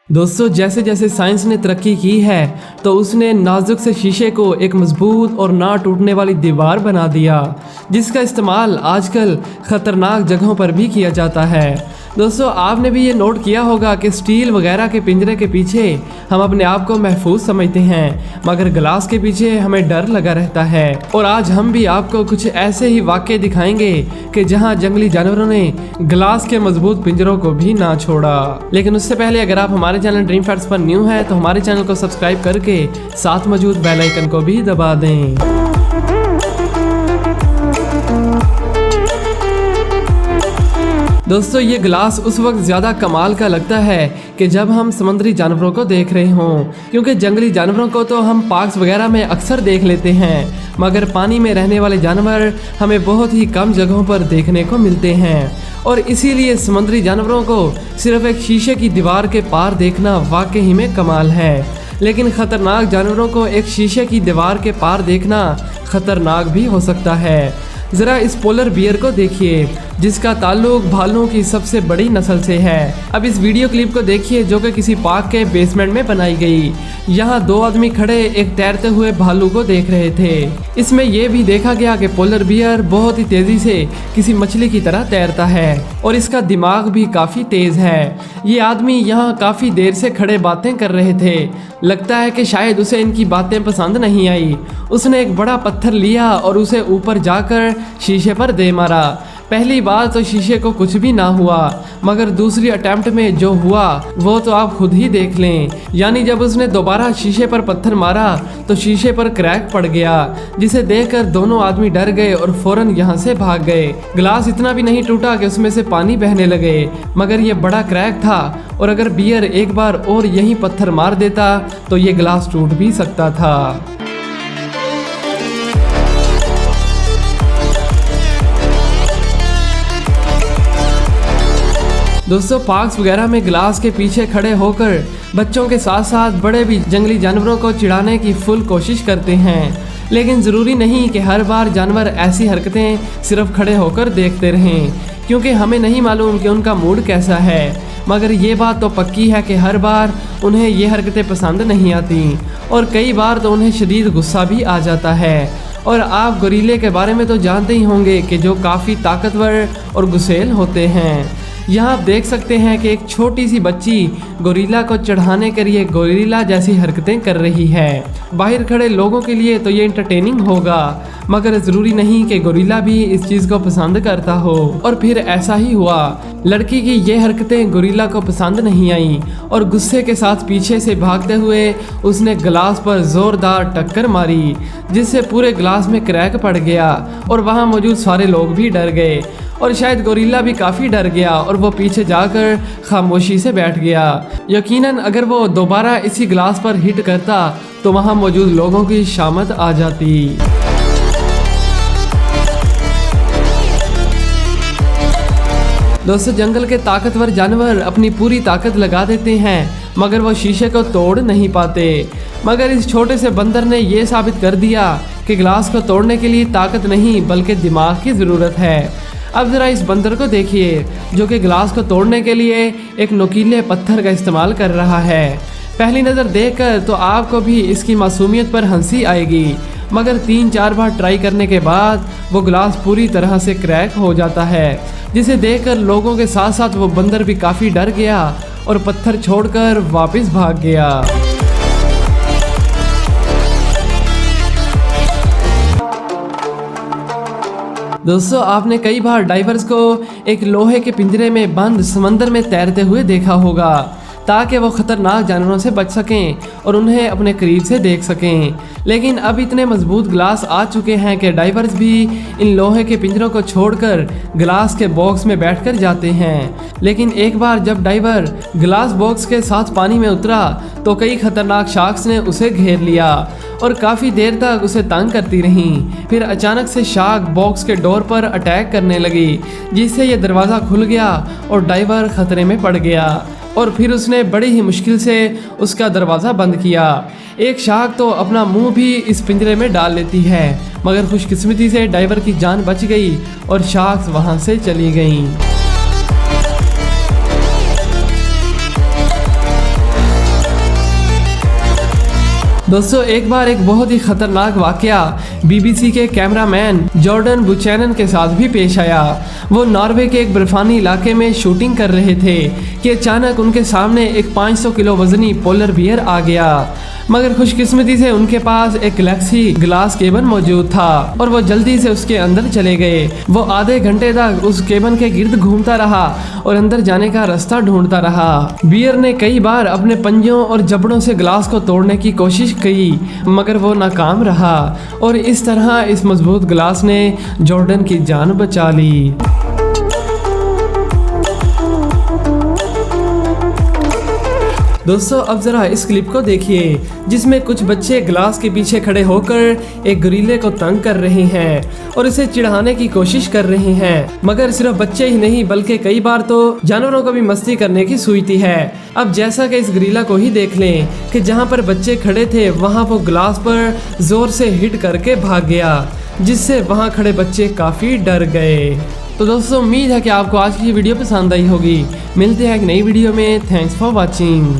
दोस्तों, जैसे जैसे साइंस ने तरक्की की है तो उसने नाजुक से शीशे को एक मजबूत और ना टूटने वाली दीवार बना दिया, जिसका इस्तेमाल आजकल ख़तरनाक जगहों पर भी किया जाता है। दोस्तों, आपने भी ये नोट किया होगा कि स्टील वगैरह के पिंजरे के पीछे हम अपने आप को महफूज समझते हैं, मगर ग्लास के पीछे हमें डर लगा रहता है। और आज हम भी आपको कुछ ऐसे ही वाक़े दिखाएंगे कि जहां जंगली जानवरों ने ग्लास के मजबूत पिंजरों को भी ना छोड़ा। लेकिन उससे पहले अगर आप हमारे चैनल ड्रीम फैक्ट्स पर न्यू है तो हमारे चैनल को सब्सक्राइब करके साथ मौजूद बेल आइकन को भी दबा दें। दोस्तों, ये ग्लास उस वक्त ज़्यादा कमाल का लगता है कि जब हम समुद्री जानवरों को देख रहे हों, क्योंकि जंगली जानवरों को तो हम पार्क्स वगैरह में अक्सर देख लेते हैं, मगर पानी में रहने वाले जानवर हमें बहुत ही कम जगहों पर देखने को मिलते हैं। और इसीलिए समुद्री जानवरों को सिर्फ एक शीशे की दीवार के पार देखना वाकई में कमाल है, लेकिन ख़तरनाक जानवरों को एक शीशे की दीवार के पार देखना ख़तरनाक भी हो सकता है। ज़रा इस पोलर बियर को देखिए, जिसका ताल्लुक भालुओं की सबसे बड़ी नस्ल से है। अब इस वीडियो क्लिप को देखिए जो कि किसी पार्क के बेसमेंट में बनाई गई। यहाँ दो आदमी खड़े एक तैरते हुए भालू को देख रहे थे। इसमें यह भी देखा गया कि पोलर बियर बहुत ही तेजी से किसी मछली की तरह तैरता है और इसका दिमाग भी काफ़ी तेज है। ये आदमी यहाँ काफ़ी देर से खड़े बातें कर रहे थे। लगता है कि शायद उसे इनकी बातें पसंद नहीं आई। उसने एक बड़ा पत्थर लिया और उसे ऊपर जाकर शीशे पर दे मारा। पहली बार तो शीशे को कुछ भी ना हुआ, मगर दूसरी अटेम्प्ट में जो हुआ वो तो आप खुद ही देख लें। यानी जब उसने दोबारा शीशे पर पत्थर मारा तो शीशे पर क्रैक पड़ गया, जिसे देखकर दोनों आदमी डर गए और फौरन यहाँ से भाग गए। ग्लास इतना भी नहीं टूटा कि उसमें से पानी बहने लगे, मगर ये बड़ा क्रैक था और अगर बियर एक बार और यही पत्थर मार देता तो ये ग्लास टूट भी सकता था। दोस्तों, पार्क्स वगैरह में ग्लास के पीछे खड़े होकर बच्चों के साथ साथ बड़े भी जंगली जानवरों को चिढ़ाने की फुल कोशिश करते हैं, लेकिन ज़रूरी नहीं कि हर बार जानवर ऐसी हरकतें सिर्फ खड़े होकर देखते रहें, क्योंकि हमें नहीं मालूम कि उनका मूड कैसा है। मगर ये बात तो पक्की है कि हर बार उन्हें ये हरकतें पसंद नहीं आती और कई बार तो उन्हें शदीद गुस्सा भी आ जाता है। और आप गोरिल्ले के बारे में तो जानते ही होंगे कि जो काफ़ी ताकतवर और गुस्सैल होते हैं। यहाँ आप देख सकते हैं कि एक छोटी सी बच्ची गोरिल्ला को चढ़ाने के लिए गोरिल्ला जैसी हरकतें कर रही है। बाहर खड़े लोगों के लिए तो ये इंटरटेनिंग होगा, मगर ज़रूरी नहीं कि गोरिल्ला भी इस चीज़ को पसंद करता हो। और फिर ऐसा ही हुआ। लड़की की ये हरकतें गोरिल्ला को पसंद नहीं आई और गुस्से के साथ पीछे से भागते हुए उसने ग्लास पर ज़ोरदार टक्कर मारी, जिससे पूरे ग्लास में क्रैक पड़ गया और वहाँ मौजूद सारे लोग भी डर गए और शायद गोरिल्ला भी काफ़ी डर गया और वो पीछे जाकर खामोशी से बैठ गया। यकीनन अगर वो दोबारा इसी ग्लास पर हिट करता तो वहाँ मौजूद लोगों की शामत आ जाती। दोस्तों, जंगल के ताकतवर जानवर अपनी पूरी ताकत लगा देते हैं, मगर वो शीशे को तोड़ नहीं पाते। मगर इस छोटे से बंदर ने ये साबित कर दिया कि ग्लास को तोड़ने के लिए ताकत नहीं बल्कि दिमाग की ज़रूरत है। अब ज़रा इस बंदर को देखिए जो कि ग्लास को तोड़ने के लिए एक नुकीले पत्थर का इस्तेमाल कर रहा है। पहली नज़र देखकर तो आपको भी इसकी मासूमियत पर हंसी आएगी, मगर 3-4 बार ट्राई करने के बाद वो ग्लास पूरी तरह से क्रैक हो जाता है, जिसे देखकर लोगों के साथ साथ वो बंदर भी काफ़ी डर गया और पत्थर छोड़कर वापस भाग गया। दोस्तों, आपने कई बार डाइवर्स को एक लोहे के पिंजरे में बंद समंदर में तैरते हुए देखा होगा ताकि वो ख़तरनाक जानवरों से बच सकें और उन्हें अपने करीब से देख सकें। लेकिन अब इतने मजबूत ग्लास आ चुके हैं कि डाइवर्स भी इन लोहे के पिंजरों को छोड़कर ग्लास के बॉक्स में बैठकर जाते हैं। लेकिन एक बार जब डाइवर ग्लास बॉक्स के साथ पानी में उतरा तो कई खतरनाक शार्क्स ने उसे घेर लिया और काफ़ी देर तक उसे तंग करती रहीं। फिर अचानक से शार्क बॉक्स के डोर पर अटैक करने लगी, जिससे यह दरवाज़ा खुल गया और डाइवर ख़तरे में पड़ गया और फिर उसने बड़ी ही मुश्किल से उसका दरवाज़ा बंद किया। एक शार्क तो अपना मुंह भी इस पिंजरे में डाल लेती है, मगर खुशकिस्मती से डाइवर की जान बच गई और शार्क्स वहाँ से चली गईं। दोस्तों एक बार एक बहुत ही खतरनाक वाकया बीबीसी के कैमरामैन जॉर्डन बुचैनन के साथ भी पेश आया। वो नॉर्वे के एक बर्फानी इलाके में शूटिंग कर रहे थे कि अचानक उनके सामने एक 500 किलो वजनी पोलर बियर आ गया, मगर खुशकिस्मती से उनके पास एक गैलेक्सी ग्लास केबन मौजूद था और वो जल्दी से उसके अंदर चले गए। वो आधे घंटे तक उस केबन के गिर्द घूमता रहा और अंदर जाने का रास्ता ढूंढता रहा। बियर ने कई बार अपने पंजों और जबड़ों से ग्लास को तोड़ने की कोशिश की, मगर वो नाकाम रहा और इस तरह इस मजबूत ग्लास ने जॉर्डन की जान बचा ली। दोस्तों अब जरा इस क्लिप को देखिए जिसमें कुछ बच्चे ग्लास के पीछे खड़े होकर एक गोरिल्ले को तंग कर रहे हैं और इसे चिढ़ाने की कोशिश कर रहे हैं। मगर सिर्फ बच्चे ही नहीं बल्कि कई बार तो जानवरों को भी मस्ती करने की सूझती है। अब जैसा कि इस गोरिल्ला को ही देख लें कि जहां पर बच्चे खड़े थे वहां वो ग्लास पर जोर से हिट करके भाग गया, जिससे वहां खड़े बच्चे काफी डर गए। तो दोस्तों उम्मीद है कि आपको आज की वीडियो पसंद आई होगी। मिलते हैं एक नई वीडियो में। Thanks for watching.